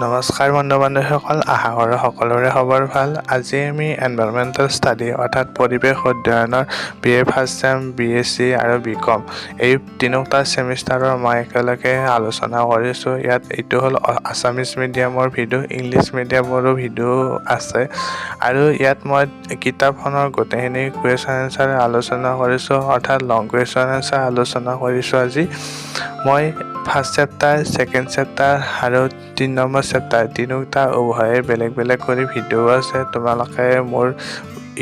নমস্কাৰ বন্ধু-বান্ধৱীসকল, আশা কৰোঁ সকলোৰে খবৰ ভাল। আজি আমি এনভাইৰনমেণ্টেল ষ্টাডি অৰ্থাৎ পৰিৱেশ অধ্যয়নৰ BA ফাৰ্ষ্ট চেম, B.Sc আৰু B.Com এই তিনিটা ছেমিষ্টাৰৰ মই একেলগে আলোচনা কৰিছোঁ। ইয়াত এইটো হ'ল আছামিজ মিডিয়ামৰ ভিডিঅ', ইংলিছ মিডিয়ামৰো ভিডিঅ' আছে আৰু ইয়াত মই কিতাপখনৰ গোটেইখিনি কুৱেশ্যন এনচাৰ আলোচনা কৰিছোঁ, অৰ্থাৎ লং কুৱেশ্যন এনচাৰ আলোচনা কৰিছোঁ। আজি মই ফাৰ্ষ্ট চেপ্টাৰ, ছেকেণ্ড চেপ্টাৰ আৰু 3 নম্বৰ চেপ্টাৰ তিনিটা উভয়ে বেলেগ বেলেগ কৰি ভিডিঅ' আছে। তোমালোকে মোৰ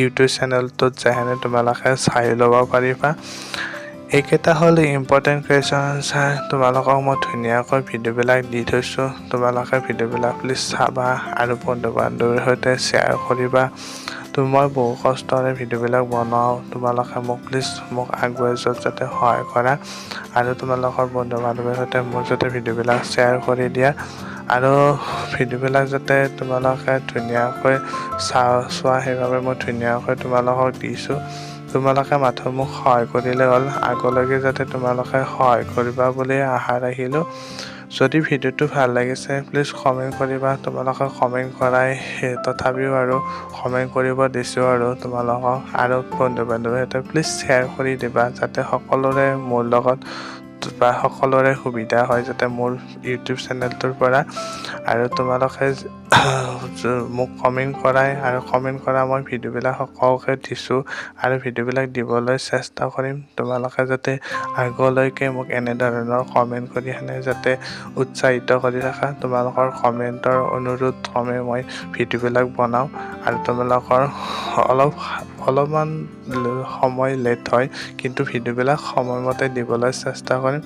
ইউটিউব চেনেলটোত যাই তোমালোকে চাই ল'ব পাৰিবা। এইকেইটা হ'ল ইম্পৰ্টেণ্ট কুৱেশ্যন আনচাৰ। তোমালোকক মই ধুনীয়াকৈ ভিডিঅ'বিলাক দি থৈছোঁ। তোমালোকে ভিডিঅ'বিলাক প্লিজ চাবা আৰু বন্ধু বান্ধৱীৰ সৈতে শ্বেয়াৰ কৰিবা। মই বহু কষ্টৰে ভিডিঅ'বিলাক বনাওঁ। তোমালোকে প্লিজ মোক আগুৱাই যোৱাত যাতে সহায় কৰা আৰু তোমালোকৰ বন্ধু বান্ধৱীৰ সৈতে মোৰ যাতে ভিডিঅ'বিলাক শ্বেয়াৰ কৰি দিয়া আৰু ভিডিঅ'বিলাক যাতে তোমালোকে ধুনীয়াকৈ চোৱা, সেইবাবে মই ধুনীয়াকৈ তোমালোকক দিছোঁ। তোমালোকে মাথো মোক সহায় কৰিলে হ'ল, আগলৈকে যাতে তোমালোকে সহায় কৰিবা বুলি আশা ৰাখিলোঁ। যদি ভিডিঅ'টো ভাল লাগিছে প্লিজ কমেণ্ট কৰিবা। তোমালোকে কমেণ্ট কৰাই তথাপিও আৰু কমেণ্ট কৰিব দিছোঁ আৰু তোমালোকক আৰু বন্ধু বান্ধৱীৰ সৈতে প্লিজ শ্বেয়াৰ কৰি দিবা যাতে সকলোৰে মোৰ লগত বা সকলোৰে সুবিধা হয় যাতে মোৰ ইউটিউব চেনেলটোৰ পৰা। আৰু তোমালোকে মোক কমেণ্ট কৰাই আৰু কমেণ্ট কৰা মই ভিডিঅ'বিলাক সকলোকে দিছোঁ আৰু ভিডিঅ'বিলাক দিবলৈ চেষ্টা কৰিম। তোমালোকে যাতে আগলৈকে মোক এনেধৰণৰ কমেণ্ট কৰি যাতে উৎসাহিত কৰি থাকা। তোমালোকৰ কমেণ্টৰ অনুৰোধ ক্ৰমে মই ভিডিঅ'বিলাক বনাওঁ আৰু তোমালোকৰ অলপমান সময় লেট হয়, কিন্তু ভিডিঅ'বিলাক সময়মতে দিবলৈ চেষ্টা কৰিম।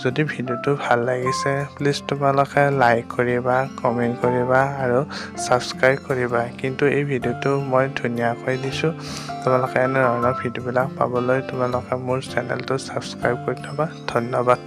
যদি ভিডিঅ'টো ভাল লাগিছে প্লিজ তোমালোকে লাইক কৰিবা, কমেণ্ট কৰিবা আৰু ছাবস্ক্ৰাইব কৰিবা। কিন্তু এই ভিডিঅ'টো মই ধুনীয়াকৈ দিছোঁ। তোমালোকে এনেধৰণৰ ভিডিঅ'বিলাক পাবলৈ তোমালোকে মোৰ চেনেলটো ছাবস্ক্ৰাইব কৰি থ'বা। ধন্যবাদ।